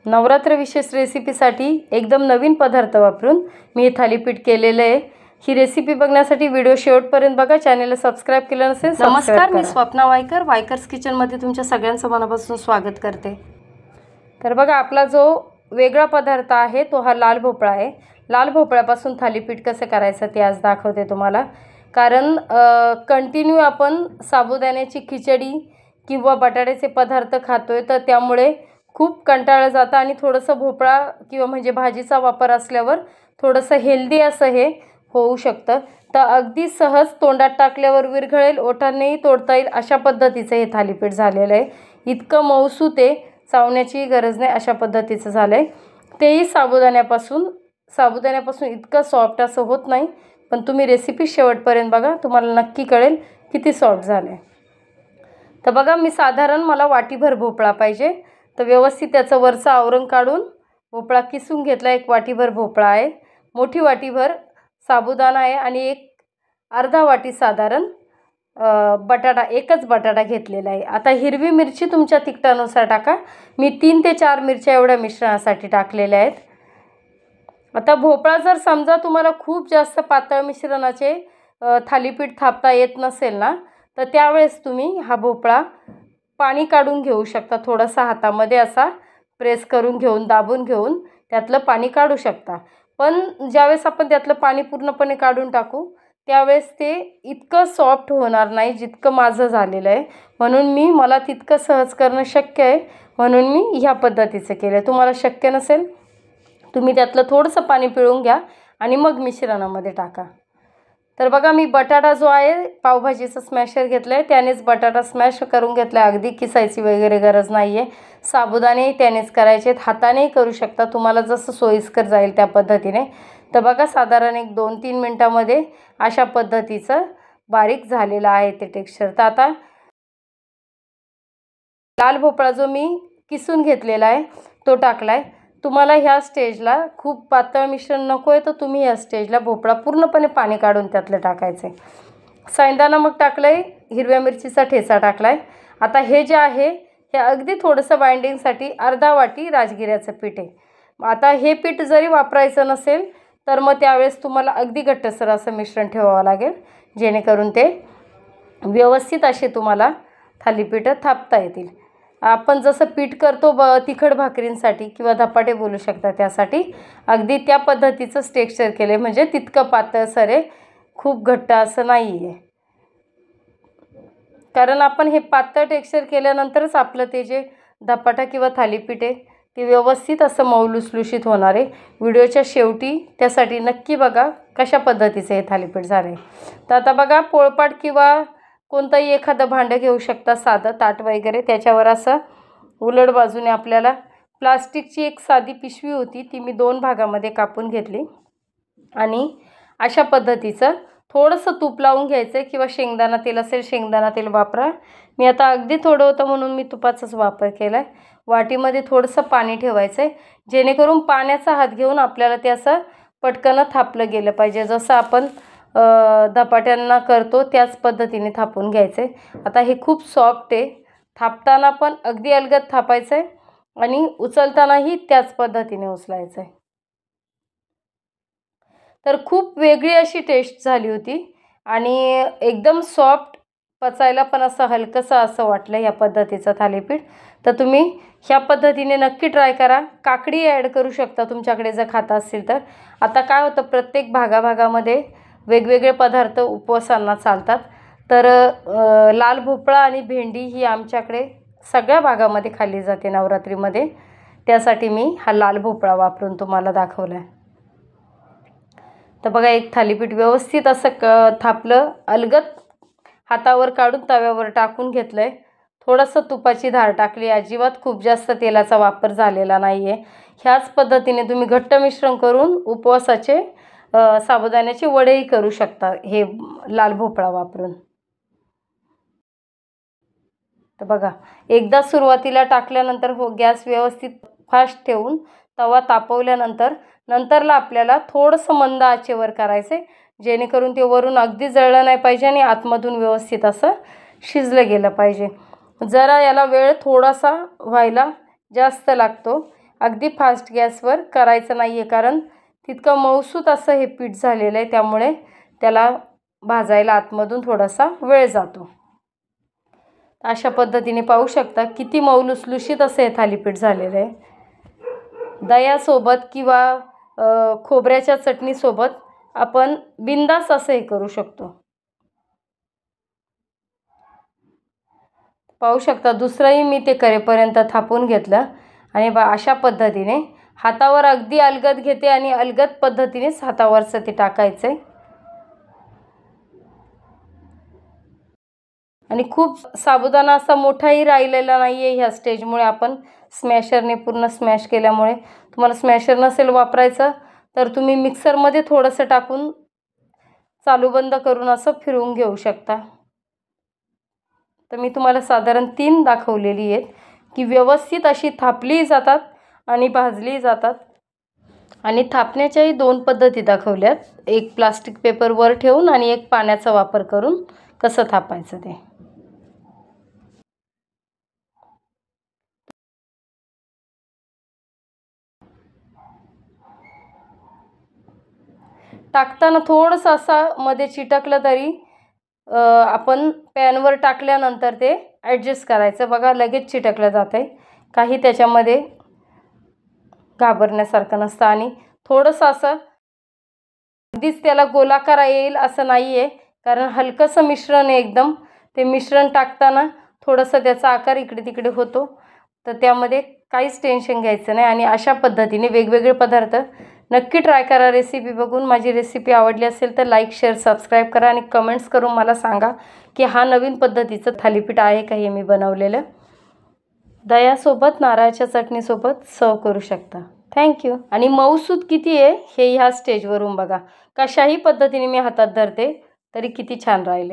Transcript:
नवरात्र विशेष रेसिपीसाठी एकदम नवीन पदार्थ वापरून मी हे थालीपीठ केलेलं आहे। ही रेसिपी बघण्यासाठी व्हिडिओ शेवटपर्यंत बघा। चॅनलला सबस्क्राइब केलं नसेल नमस्कार, मी स्वप्ना वायकर वायकर्स किचनमध्ये तुमच्या सगळ्यांचं मनापासून स्वागत करते। तर बघा, आपला जो वेगळा पदार्थ आहे तो हा लाल भोपळा आहे। लाल भोपळ्यापासून थालीपीठ कसं करायचं ते आज दाखवते तुम्हाला। कारण कंटिन्यू आपण साबुदाण्याची खिचडी किंवा बटाट्याचे पदार्थ खातोय, तर त्यामुळे खूप कंटाळा जातं आणि थोडंसं भोपळा किंवा म्हणजे भाजीचा वापर असल्यावर थोडंसं हेल्दी असं हे होऊ शकतं। तर अगदी सहज तोंडात टाकल्यावर विरघळेल, ओठांनीही तोडता येईल अशा पद्धतीचं हे थालीपीठ झालेलं आहे। इतकं मऊसूत आहे, चावण्याची गरज नाही अशा पद्धतीचं झालं आहे। तेही साबुदाण्यापासून इतकं सॉफ्ट असं होत नाही, पण तुम्ही रेसिपी शेवटपर्यंत बघा, तुम्हाला नक्की कळेल किती सॉफ्ट झालं आहे। तर बघा, मी साधारण मला वाटीभर भोपळा पाहिजे, तर व्यवस्थित त्याचं वरचं आवरण काढून भोपळा किसून घेतला। एक वाटीभर भोपळा आहे, मोठी वाटीभर साबुदाणा आहे आणि एक अर्धा वाटी साधारण बटाटा, एकच बटाटा घेतलेला आहे। आता हिरवी मिरची तुमच्या तिखटानुसार टाका, मी 3 ते 4 मिरच्या एवढ्या मिश्रणासाठी टाकलेल्या आहेत। आता भोपळा जर समजा तुम्हाला खूप जास्त पातळ मिश्रणाचे थालीपीठ थापता येत नसेल ना, तर त्यावेळेस तुम्ही हा भोपळा पाणी काढून घेऊ शकता। थोडासा हातामध्ये असा प्रेस करून घेऊन, दाबून घेऊन त्यातलं पाणी काढू शकता। पण ज्यावेळेस आपण त्यातलं पाणी पूर्णपणे काढून टाकू त्यावेळेस ते इतकं सॉफ्ट होणार नाही जितकं माझं झालेलं आहे। म्हणून मला तितकं सहज करणं शक्य आहे, म्हणून मी ह्या पद्धतीचं केलं। तुम्हाला शक्य नसेल तुम्ही त्यातलं थोडंसं पाणी पिळून घ्या आणि मग मिश्रणामध्ये टाका। तर बघा, मी बटाटा जो आहे पावभाजीचं स्मॅशर घेतलं आहे, त्यानेच बटाटा स्मॅश करून घेतला आहे। अगदी किसायची वगैरे गरज नाही आहे। साबुदाणेही त्यानेच करायचे आहेत, हातानेही करू शकता, तुम्हाला जसं सोयीस्कर जाईल त्या पद्धतीने। तर बघा, साधारण एक 2-3 मिनटामध्ये अशा पद्धतीचं बारीक झालेलं आहे ते टेक्स्चर। तर आता लाल भोपळा जो मी किसून घेतलेला आहे तो टाकला आहे। तुम्हाला ह्या स्टेजला खूप पातळ मिश्रण नको आहे, तर तुम्ही ह्या स्टेजला भोपळा पूर्णपणे पाणी काढून त्यातलं टाकायचं आहे। सायंदा नमक टाकलं आहे, हिरव्या मिरचीचा ठेचा टाकला आहे। आता हे जे आहे हे अगदी थोडंसं बाइंडिंगसाठी अर्धा वाटी राजगिऱ्याचं पीठ आहे। आता हे पीठ जरी वापरायचं नसेल तर मग त्यावेळेस तुम्हाला अगदी घट्टसर असं मिश्रण ठेवावं लागेल, जेणेकरून ते व्यवस्थित असे तुम्हाला थालीपीठं थापता येतील। आपण जसं पीठ करतो तिखट भाकरींसाठी किंवा धपाटे बोलू शकता, त्यासाठी अगदी त्या पद्धतीचं टेक्स्चर केलं, म्हणजे तितकं पातळसर आहे, खूप घट्ट असं नाही आहे। कारण आपण हे पातळ टेक्स्चर केल्यानंतरच आपलं ते जे धपाटा किंवा थालीपीठ आहे ते व्यवस्थित असं मऊ लुसलुशीत होणार आहे। व्हिडिओच्या शेवटी त्यासाठी नक्की बघा कशा पद्धतीचं हे थालीपीठ झालं आहे। तर आता बघा, पोळपाट किंवा कोणतंही एखादं भांडं घेऊ शकता, साधं ताट वगैरे, त्याच्यावर असं उलट बाजूने आपल्याला प्लास्टिकची एक साधी पिशवी होती, ती मी 2 भागामध्ये कापून घेतली आणि अशा पद्धतीचं थोडंसं तूप लावून घ्यायचं आहे, किंवा शेंगदाणा तेल असेल शेंगदाणा तेल वापरा। मी आता अगदी थोडं होतं म्हणून मी तुपाचाच वापर केला आहे। वाटीमध्ये थोडंसं पाणी ठेवायचं आहे, जेणेकरून पाण्याचा हात घेऊन आपल्याला ते असं पटकन थापलं गेलं पाहिजे, जसं आपण धपाट्यांना करतो त्याच पद्धतीने थापून घ्यायचं आहे। आता हे खूप सॉफ्ट आहे, थापताना पण अगदी अलगद थापायचं आहे आणि उचलतानाही त्याच पद्धतीने उचलायचं आहे। तर खूप वेगळी अशी टेस्ट झाली होती आणि एकदम सॉफ्ट, पचायला पण असं हलकंसं असं वाटलं ह्या पद्धतीचं थालीपीठ। तर तुम्ही ह्या पद्धतीने नक्की ट्राय करा। काकडी ॲड करू शकता तुमच्याकडे जर खाता असेल तर। आता काय होतं, प्रत्येक भागाभागामध्ये वेगवेगळे पदार्थ उपवासांना चालतात, तर लाल भोपळा आणि भेंडी ही आमच्याकडे सगळ्या भागामध्ये खाल्ली जाते नवरात्रीमध्ये, त्यासाठी मी हा लाल भोपळा वापरून तुम्हाला दाखवला आहे। तर बघा, एक थालीपीठ व्यवस्थित असं थापलं, अलगद हातावर काढून तव्यावर टाकून घेतलं आहे, थोडंसं तुपाची धार टाकली, अजिबात खूप जास्त तेलाचा वापर झालेला नाही आहे। ह्याच पद्धतीने तुम्ही घट्ट मिश्रण करून उपवासाचे साबुदाण्याचे वडेही करू शकता हे लाल भोपळा वापरून। तर बघा, एकदा सुरुवातीला टाकल्यानंतर गॅस व्यवस्थित फास्ट ठेवून तवा तापवल्यानंतर नंतरला आपल्याला थोडंसं मंद आचेवर करायचं आहे, जेणेकरून ते वरून अगदी जळलं नाही पाहिजे आणि आतमधून व्यवस्थित असं शिजलं गेलं पाहिजे। जरा याला वेळ थोडासा व्हायला जास्त लागतो, अगदी फास्ट गॅसवर करायचं नाही आहे, कारण तितकं मऊसूत असं हे पीठ झालेलं आहे, त्यामुळे त्याला भाजायला आतमधून थोडासा वेळ जातो. अशा पद्धतीने पाहू शकता किती मऊ लुसलुशीत असं हे थालीपीठ झालेलं आहे. दह्यासोबत किंवा खोबऱ्याच्या चटणीसोबत आपण बिंदास असं हे करू शकतो. पाहू शकता दुसरंही मी ते करेपर्यंत थापून घेतलं आणि अशा पद्धतीने हातावर अगदी अलगद घेते आणि अलगद पद्धतीनेच हातावरचं ते टाकायचं आहे. आणि खूप साबुदाणा असा मोठाही राहिलेला नाही आहे. ह्या स्टेजमुळे आपण स्मॅशरने पूर्ण स्मॅश केल्यामुळे, तुम्हाला स्मॅशर नसेल वापरायचं तर तुम्ही मिक्सरमध्ये थोडंसं टाकून चालू बंद करून असं फिरवून घेऊ शकता. तर मी तुम्हाला साधारण 3 दाखवलेली आहेत की व्यवस्थित अशी थापली जातात आणि भाजली जातात. आणि थापण्याच्याही 2 पद्धती दाखवल्यात, एक प्लास्टिक पेपर वर ठेवून आणि एक पाण्याचा वापर करून कसं थापायचं ते. टाकताना थोडंसं असं मध्ये चिटकलं तरी आपण पॅनवर टाकल्यानंतर ते ॲडजस्ट करायचं. बघा लगेच चिटकलं जातं आहे, काही त्याच्यामध्ये घाबरण्यासारखं नसतं. आणि थोडंसं असं अगदीच त्याला गोलाकार येईल असं नाही आहे, कारण हलकंसं मिश्रण आहे एकदम. ते मिश्रण टाकताना थोडंसं त्याचा आकार इकडे तिकडे होतो, तर त्यामध्ये काहीच टेन्शन घ्यायचं नाही. आणि अशा पद्धतीने वेगवेगळे पदार्थ नक्की ट्राय करा. रेसिपी बघून माझी रेसिपी आवडली असेल तर लाईक, शेअर, सबस्क्राईब करा आणि कमेंट्स करून मला सांगा की हा नवीन पद्धतीचं थालीपीठ आहे का हे मी बनवलेलं. दह्यासोबत, नारळाच्या चटणीसोबत सर्व करू शकता. थँक्यू. आणि मऊसूत किती आहे हे ह्या स्टेजवरून बघा. कशाही पद्धतीने मी हातात धरते तरी किती छान राहिले.